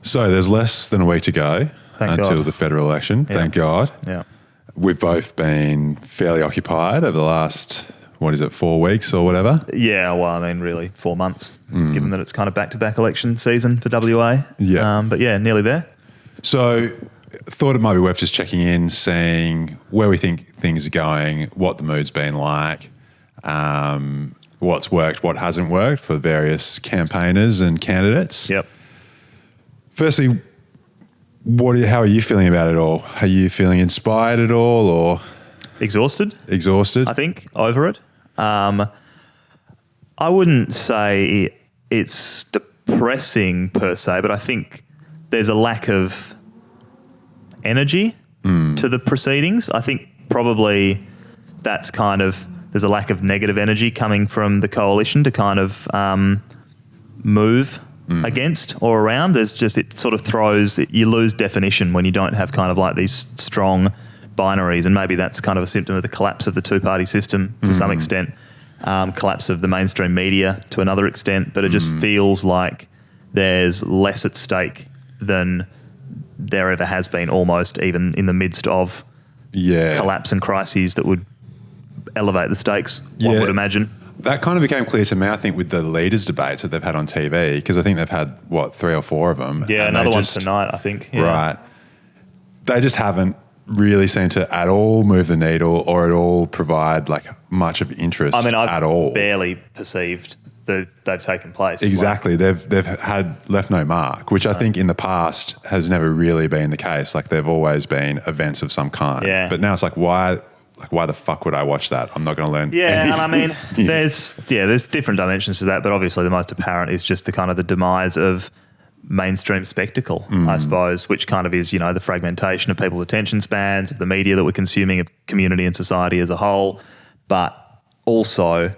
So there's less than a week to go until the federal election. Yeah. Thank God. Yeah. We've both been fairly occupied over the last, 4 weeks or whatever? Yeah, well, I mean, really 4 months, given that it's kind of back-to-back election season for WA. Yeah. But yeah, nearly there. So thought it might be worth just checking in, seeing where we think things are going, what the mood's been like, what's worked, what hasn't worked for various campaigners and candidates. Yep. Firstly, how are you feeling about it all? Are you feeling inspired at all or exhausted? Exhausted? I think, over it. I wouldn't say it's depressing per se, but I think there's a lack of energy to the proceedings. I think probably that's there's a lack of negative energy coming from the coalition to kind of move against or around. It sort of you lose definition when you don't have kind of like these strong binaries, and maybe that's kind of a symptom of the collapse of the two-party system to some extent, collapse of the mainstream media to another extent, but it just feels like there's less at stake than there ever has been, almost, even in the midst of collapse and crises that would elevate the stakes, one would imagine. That kind of became clear to me, I think, with the leaders' debates that they've had on TV, because I think they've had, 3 or 4 of them. Yeah, another one tonight, I think. Yeah. Right. They just haven't really seemed to at all move the needle or at all provide like much of interest at all. I've barely perceived that they've taken place. Exactly. They've had left no mark, which I think in the past has never really been the case. Like they've always been events of some kind. Yeah. But now it's like, why the fuck would I watch that? I'm not going to learn anything. And I mean, there's different dimensions to that, but obviously the most apparent is just the demise of mainstream spectacle, I suppose, which kind of is, the fragmentation of people's attention spans, of the media that we're consuming, of community and society as a whole, but also,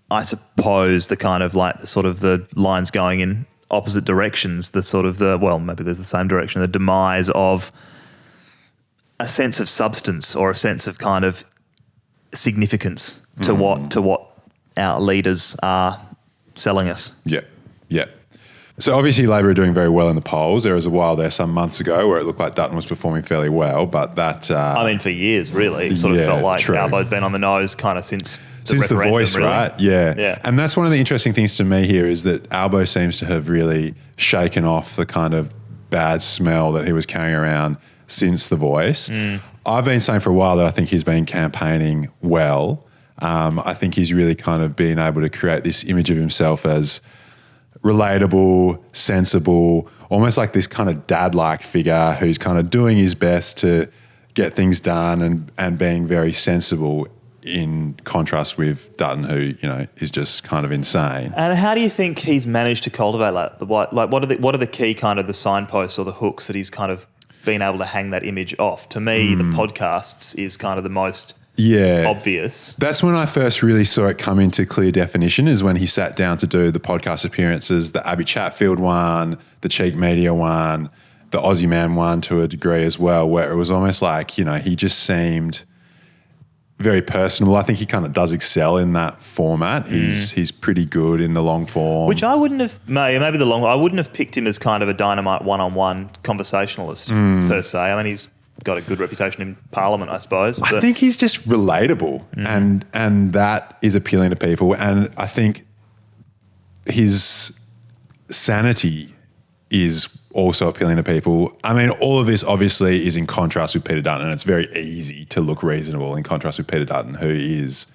I suppose, the kind of like the lines going in opposite directions, maybe there's the same direction, the demise of a sense of substance or a sense of kind of significance to what our leaders are selling us. Yeah. So obviously Labor are doing very well in the polls. There was a while there some months ago where it looked like Dutton was performing fairly well, but that... for years, really. It sort of felt like Albo's been on the nose kind of since the Voice, really. Right? Yeah. And that's one of the interesting things to me here is that Albo seems to have really shaken off the kind of bad smell that he was carrying around since The Voice. I've been saying for a while that I think he's been campaigning well. I think he's really kind of been able to create this image of himself as relatable, sensible, almost like this kind of dad-like figure who's kind of doing his best to get things done and being very sensible, in contrast with Dutton, who, is just kind of insane. And how do you think he's managed to cultivate what are the key kind of the signposts or the hooks that he's kind of been able to hang that image off? To me, the podcasts is kind of the most obvious. That's when I first really saw it come into clear definition, is when he sat down to do the podcast appearances, the Abby Chatfield one, the Cheek Media one, the Aussie Man one to a degree as well, where it was almost like, he just seemed very personable. I think he kind of does excel in that format. He's pretty good in the long form. Which I wouldn't have, I wouldn't have picked him as kind of a dynamite one-on-one conversationalist per se. I mean, he's got a good reputation in Parliament, I suppose. I think he's just relatable and that is appealing to people. And I think his sanity is also appealing to people. I mean, all of this obviously is in contrast with Peter Dutton, and it's very easy to look reasonable in contrast with Peter Dutton, who is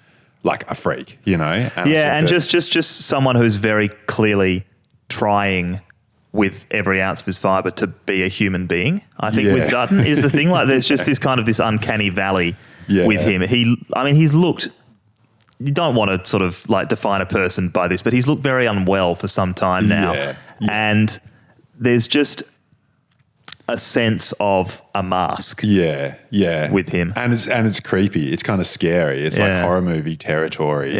like a freak, And just someone who's very clearly trying with every ounce of his fibre to be a human being. I think with Dutton is the thing. Like, there's just this kind of this uncanny valley with him. He's looked. You don't want to sort of like define a person by this, but he's looked very unwell for some time now, and there's just a sense of a mask. With him, and it's creepy. It's kind of scary. It's like horror movie territory.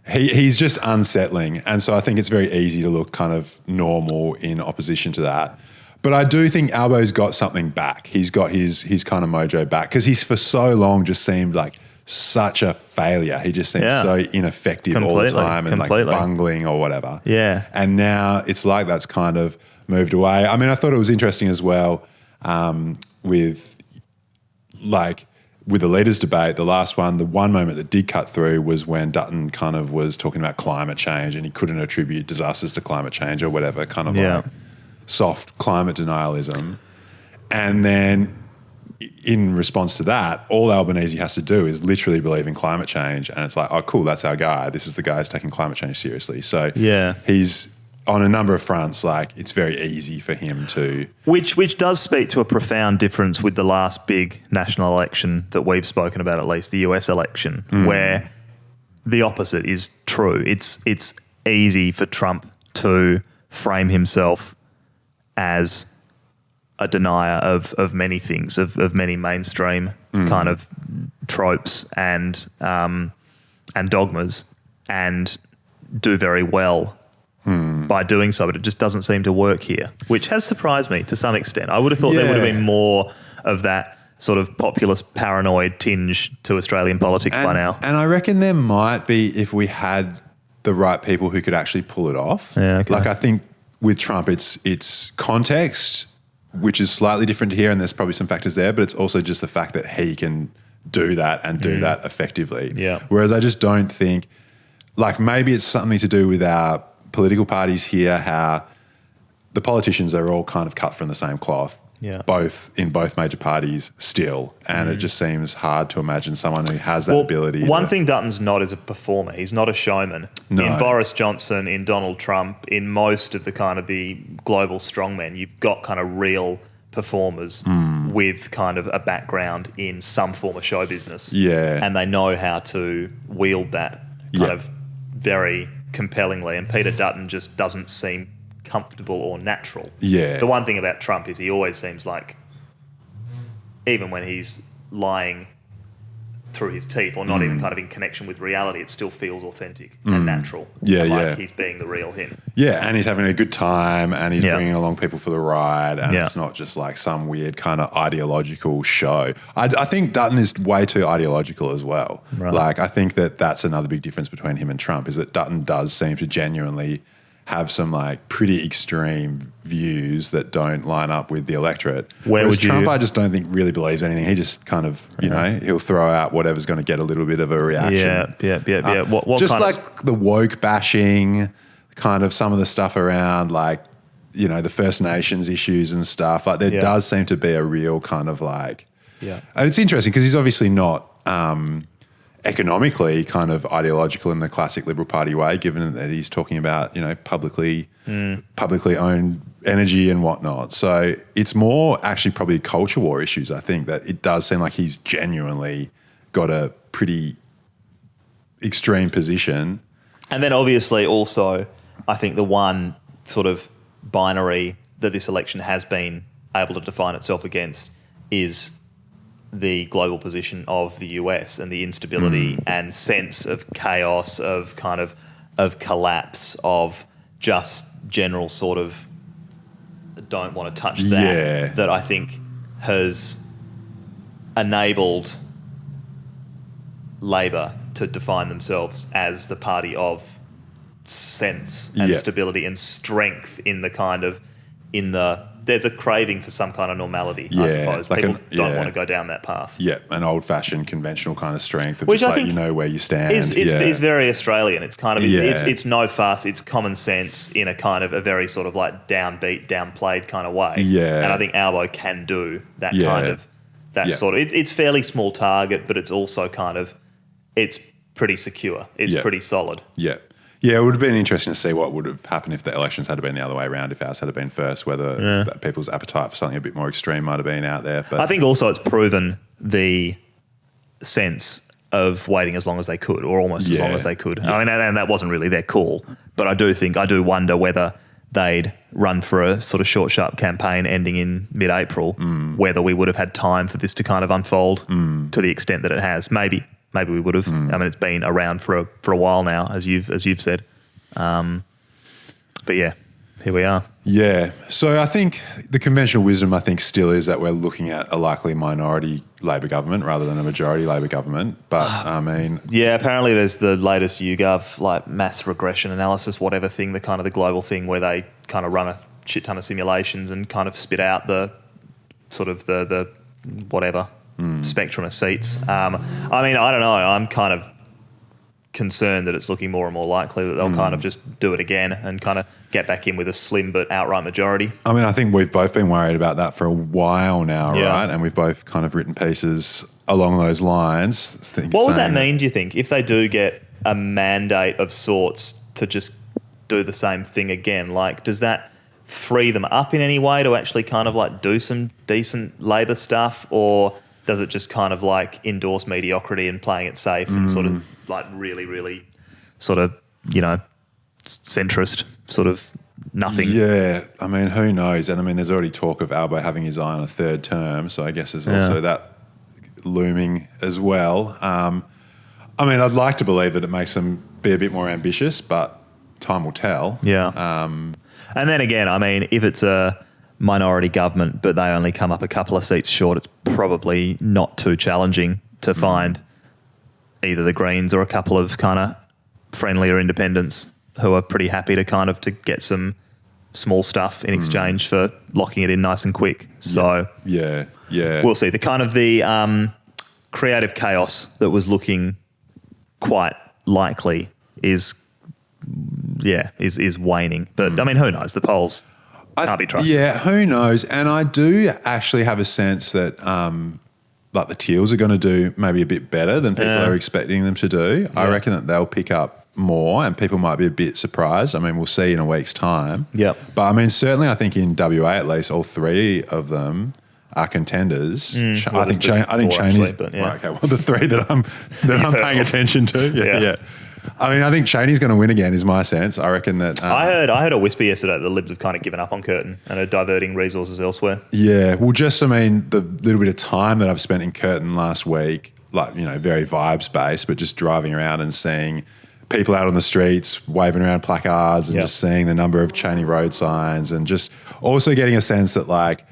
He's just unsettling, and so I think it's very easy to look kind of normal in opposition to that. But I do think Albo's got something back. He's got his kind of mojo back, because he's for so long just seemed like such a failure. He just seems so ineffective all the time and like bungling or whatever. Yeah. And now it's like that's kind of moved away. I mean, I thought it was interesting as well with the leaders debate, the last one, the one moment that did cut through was when Dutton kind of was talking about climate change and he couldn't attribute disasters to climate change or whatever, kind of like soft climate denialism. And then in response to that, all Albanese has to do is literally believe in climate change. And it's like, oh, cool, that's our guy. This is the guy who's taking climate change seriously. So he's on a number of fronts, like it's very easy for him to... Which does speak to a profound difference with the last big national election that we've spoken about, at least, the US election, where the opposite is true. It's easy for Trump to frame himself as a denier of many things, of many mainstream kind of tropes and dogmas, and do very well by doing so, but it just doesn't seem to work here, which has surprised me to some extent. I would have thought there would have been more of that sort of populist paranoid tinge to Australian politics by now. And I reckon there might be if we had the right people who could actually pull it off. Yeah, okay. Like I think with Trump, it's context, which is slightly different here, and there's probably some factors there, but it's also just the fact that he can do that and do that effectively. Yeah. Whereas I just don't think, like maybe it's something to do with our political parties here, how the politicians are all kind of cut from the same cloth, both major parties still, and it just seems hard to imagine someone who has that ability. One thing Dutton's not is a performer. He's not a showman. No. In Boris Johnson, in Donald Trump, in most of the kind of the global strongmen, you've got kind of real performers with kind of a background in some form of show business. Yeah. And they know how to wield that kind of very compellingly, and Peter Dutton just doesn't seem comfortable or natural. Yeah. The one thing about Trump is he always seems like, even when he's lying through his teeth or not even kind of in connection with reality, it still feels authentic and natural. Like he's being the real him. Yeah, and he's having a good time and he's bringing along people for the ride, and it's not just like some weird kind of ideological show. I think Dutton is way too ideological as well. Right. Like I think that's another big difference between him and Trump, is that Dutton does seem to genuinely have some like pretty extreme views that don't line up with the electorate. Whereas Trump, I just don't think really believes anything. He just kind of, you know, he'll throw out whatever's going to get a little bit of a reaction. Yeah. What just kind like the woke bashing, kind of some of the stuff around like, you know, the First Nations issues and stuff. Like there does seem to be a real kind of like, and it's interesting because he's obviously not economically kind of ideological in the classic Liberal Party way, given that he's talking about, you know, publicly owned energy and whatnot. So it's more actually probably culture war issues. I think that it does seem like he's genuinely got a pretty extreme position. And then obviously also, I think the one sort of binary that this election has been able to define itself against is the global position of the US and the instability and sense of chaos, of kind of collapse, of just general sort of don't want to touch that, that I think has enabled Labor to define themselves as the party of sense and stability and strength in the kind of, there's a craving for some kind of normality, I suppose. Like people don't want to go down that path. Yeah, an old-fashioned, conventional kind of strength of which just I like you know where you stand. Is very Australian. It's kind of it's no fuss. It's common sense in a kind of a very sort of like downbeat, downplayed kind of way. Yeah, and I think Albo can do that kind of sort of. It's fairly small target, but it's also kind of it's pretty secure. It's pretty solid. Yeah. Yeah, it would have been interesting to see what would have happened if the elections had been the other way around, if ours had been first, whether people's appetite for something a bit more extreme might have been out there. But I think also it's proven the sense of waiting as long as they could, or almost as long as they could. I mean, and that wasn't really their call, but I do wonder whether they'd run for a sort of short, sharp campaign ending in mid-April, whether we would have had time for this to kind of unfold to the extent that it has. Maybe we would have. I mean, it's been around for a while now, as you've said. But yeah, here we are. Yeah. So I think the conventional wisdom, I think, still is that we're looking at a likely minority Labor government rather than a majority Labor government. But I mean, yeah, apparently there's the latest YouGov like mass regression analysis, whatever thing, the kind of the global thing where they kind of run a shit ton of simulations and kind of spit out the sort of the whatever spectrum of seats. I mean, I don't know. I'm kind of concerned that it's looking more and more likely that they'll kind of just do it again and kind of get back in with a slim but outright majority. I mean, I think we've both been worried about that for a while now, right? And we've both kind of written pieces along those lines. What would that mean, do you think, if they do get a mandate of sorts to just do the same thing again? Like, does that free them up in any way to actually kind of like do some decent Labor stuff, or does it just kind of like endorse mediocrity and playing it safe and sort of like really, really sort of, you know, centrist sort of nothing? Yeah, I mean, who knows? And I mean, there's already talk of Albo having his eye on a third term, so I guess there's also that looming as well. I mean, I'd like to believe that it makes them be a bit more ambitious, but time will tell. Yeah. And then again, I mean, if it's a minority government but they only come up a couple of seats short, it's probably not too challenging to find either the Greens or a couple of kind of friendlier independents who are pretty happy to kind of to get some small stuff in exchange for locking it in nice and quick. So yeah, we'll see. The kind of the creative chaos that was looking quite likely is waning. But I mean, who knows? The polls can't be trusted. Yeah, who knows? And I do actually have a sense that like the Teals are going to do maybe a bit better than people are expecting them to do. I reckon that they'll pick up more and people might be a bit surprised. I mean, we'll see in a week's time. Yep. But I mean, certainly I think in WA at least, all three of them are contenders. I think Cheney's... Right, okay, well, the three that I'm paying attention to. Yeah. I mean, I think Cheney's going to win again is my sense. I reckon that... I heard a whisper yesterday that the Libs have kind of given up on Curtin and are diverting resources elsewhere. Yeah, well, just, I mean, the little bit of time that I've spent in Curtin last week, like, you know, very vibes-based, but just driving around and seeing people out on the streets waving around placards and just seeing the number of Cheney road signs and just also getting a sense that, like,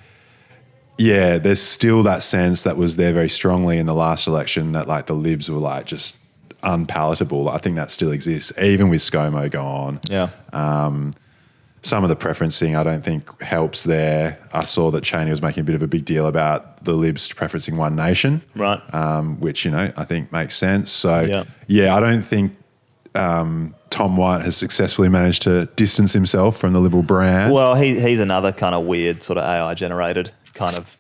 yeah, there's still that sense that was there very strongly in the last election that, like, the Libs were, like, just unpalatable. I think that still exists, even with ScoMo gone. Yeah. Some of the preferencing I don't think helps there. I saw that Cheney was making a bit of a big deal about the Libs preferencing One Nation. Right. Which, you know, I think makes sense. So, yeah, I don't think Tom White has successfully managed to distance himself from the Liberal brand. Well, he's another kind of weird sort of AI-generated kind of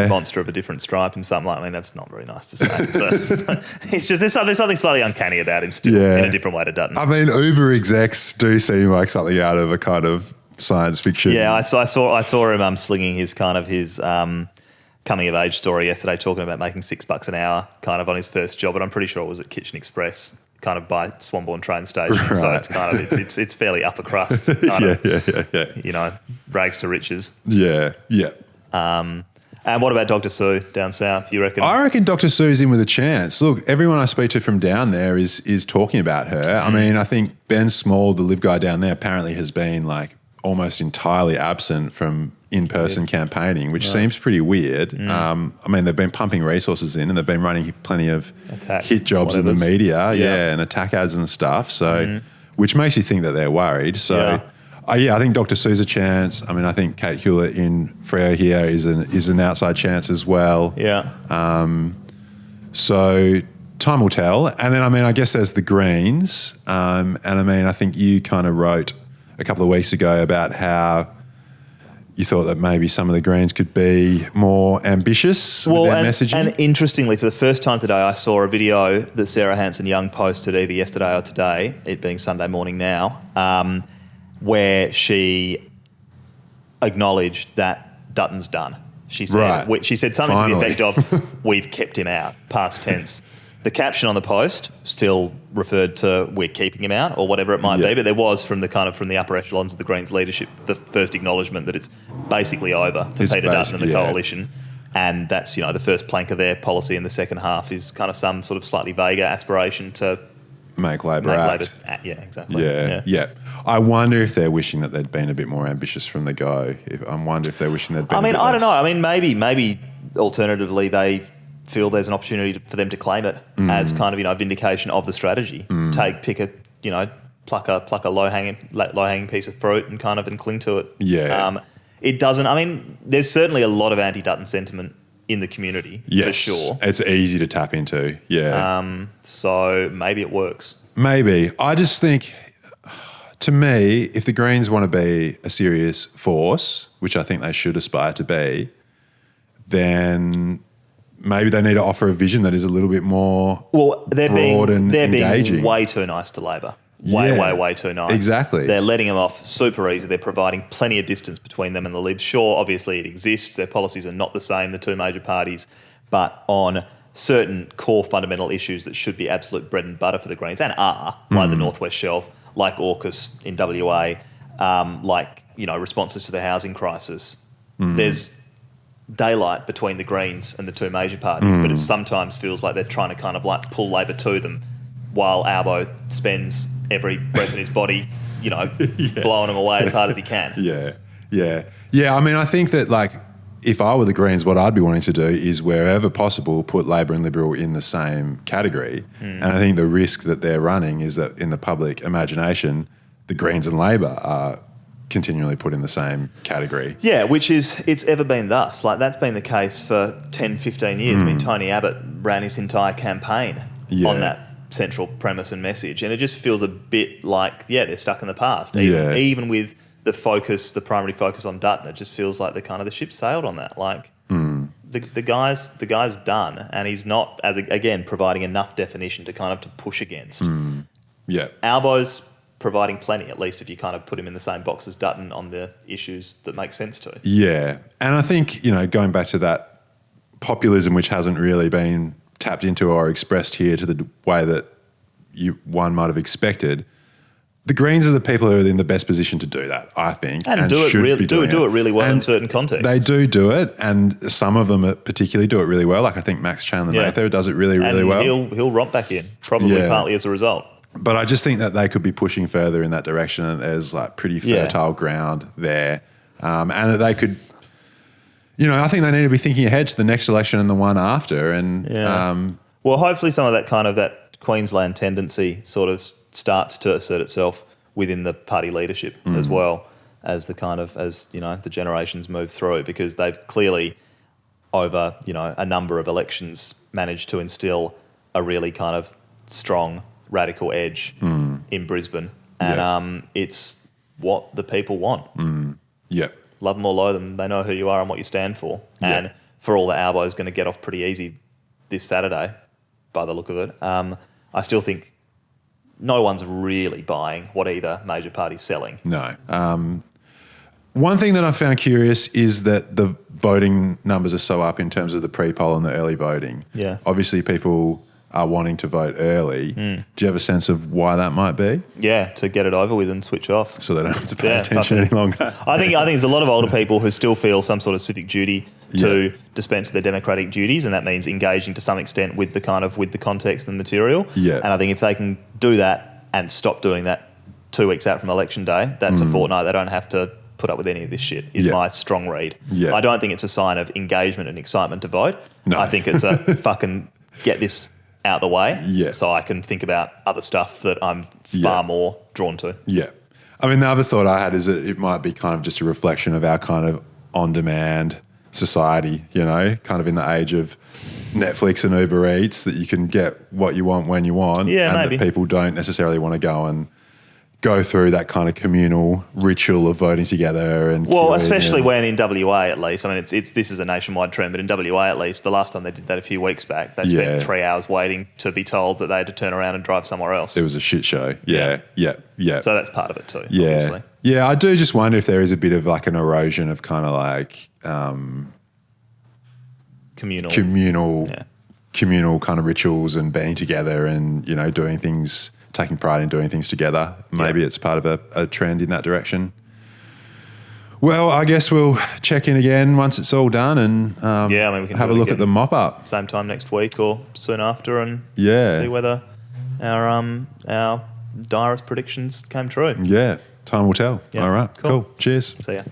monster of a different stripe and something like. I mean, that's not very nice to say, but it's just there's something slightly uncanny about him still in a different way to Dutton. I mean, Uber execs do seem like something out of a kind of science fiction. Yeah, I saw him slinging his kind of his coming of age story yesterday, talking about making $6 an hour kind of on his first job, and I'm pretty sure it was at Kitchen Express, kind of by Swanbourne train station. Right. So it's kind of it's fairly upper crust. Kind of, you know, rags to riches. Yeah. And what about Dr. Sue down south? You reckon? I reckon Dr. Sue's in with a chance. Look, everyone I speak to from down there is talking about her. I mean, I think Ben Small, the Lib guy down there, apparently has been like almost entirely absent from in-person campaigning, which seems pretty weird. I mean, they've been pumping resources in and they've been running plenty of hit jobs in the media, and attack ads and stuff. So, which makes you think that they're worried. So, I think Dr. Sue's a chance. I mean, I think Kate Hewlett in Freo here is an outside chance as well. Yeah. So time will tell. And then, I mean, I guess there's the Greens. And I mean, I think you kind of wrote a couple of weeks ago about how you thought that maybe some of the Greens could be more ambitious with their messaging. And interestingly, for the first time today, I saw a video that Sarah Hanson-Young posted either yesterday or today, it being Sunday morning now, where she acknowledged that Dutton's done. She said, she said something to the effect of, "We've kept him out," past tense. The caption on the post still referred to "we're keeping him out" or whatever it might be, but there was from the upper echelons of the Greens leadership the first acknowledgement that it's basically over for Peter Dutton and the coalition. And that's, the first plank of their policy in the second half is kind of some sort of slightly vaguer aspiration to Make Labor act. Yeah, exactly. Yeah. I wonder if they're wishing that they'd been a bit more ambitious from the go. I wonder if they're wishing they'd been. I mean, I don't know. I mean, maybe alternatively they feel there's an opportunity for them to claim it as kind of vindication of the strategy. Pluck a low hanging piece of fruit and cling to it. Yeah. It doesn't. I mean, there's certainly a lot of anti-Dutton sentiment in the community, for sure. It's easy to tap into, So maybe it works. Maybe. I just think, to me, if the Greens want to be a serious force, which I think they should aspire to be, then maybe they need to offer a vision that is a little bit more they're engaging. being way too nice to Labor. Way too nice. Exactly. They're letting them off super easy. They're providing plenty of distance between them and the Libs. Sure, obviously it exists. Their policies are not the same, the two major parties, but on certain core fundamental issues that should be absolute bread and butter for the Greens and are, like the Northwest Shelf, like AUKUS in WA, responses to the housing crisis. There's daylight between the Greens and the two major parties, but it sometimes feels like they're trying to pull Labor to them while Albo spends every breath in his body, blowing them away as hard as he can. Yeah. I mean, I think that if I were the Greens, what I'd be wanting to do is wherever possible put Labor and Liberal in the same category. And I think the risk that they're running is that in the public imagination, the Greens and Labor are continually put in the same category. Yeah, it's ever been thus. That's been the case for 10, 15 years. I mean, Tony Abbott ran his entire campaign on that central premise and message, and it just feels a bit they're stuck in the past. Even with the primary focus on Dutton, it just feels like the ship sailed on that. The guy's done, and he's not providing enough definition to push against. Albo's providing plenty, at least if you put him in the same box as Dutton on the issues that make sense to. Yeah, and I think going back to that populism, which hasn't really been tapped into or expressed here to the way that one might have expected. The Greens are the people who are in the best position to do that, I think, and do it really well in certain contexts. They do it, and some of them particularly do it really well. I think Max Chandler-Mather does it really well. He'll romp back in, probably partly as a result. But I just think that they could be pushing further in that direction, and there's pretty fertile ground there, and that they could. I think they need to be thinking ahead to the next election and the one after. And well, hopefully some of that Queensland tendency sort of starts to assert itself within the party leadership as well as the generations move through, because they've clearly over a number of elections managed to instill a really strong radical edge in Brisbane, and it's what the people want. Love them or loathe them, they know who you are and what you stand for. Yeah. And for all that, Albo's going to get off pretty easy this Saturday, by the look of it. I still think no one's really buying what either major party's selling. No. One thing that I found curious is that the voting numbers are so up in terms of the pre-poll and the early voting. Yeah. Obviously, people are wanting to vote early. Do you have a sense of why that might be? Yeah, to get it over with and switch off. So they don't have to pay attention any longer. I think there's a lot of older people who still feel some sort of civic duty to dispense their democratic duties, and that means engaging to some extent with the context and material. Yeah. And I think if they can do that and stop doing that 2 weeks out from election day, that's a fortnight. They don't have to put up with any of this shit, is my strong read. Yeah. I don't think it's a sign of engagement and excitement to vote. No. I think it's a fucking get this out the way so I can think about other stuff that I'm far more drawn to. Yeah. I mean, the other thought I had is that it might be just a reflection of our on-demand society, in the age of Netflix and Uber Eats, that you can get what you want when you want, and maybe that people don't necessarily want to go through that communal ritual of voting together. And especially when in WA at least, I mean, this is a nationwide trend, but in WA at least, the last time they did that a few weeks back, they spent 3 hours waiting to be told that they had to turn around and drive somewhere else. It was a shit show. Yeah. So that's part of it too, obviously. Yeah, I do just wonder if there is a bit of an erosion of communal rituals and being together and, doing things, taking pride in doing things together. Maybe it's part of a trend in that direction. Well, I guess we'll check in again once it's all done and we can have a look at the mop-up. Same time next week or soon after and see whether our direst predictions came true. Yeah, time will tell. Yeah, All right, cool. cool. Cheers. See ya.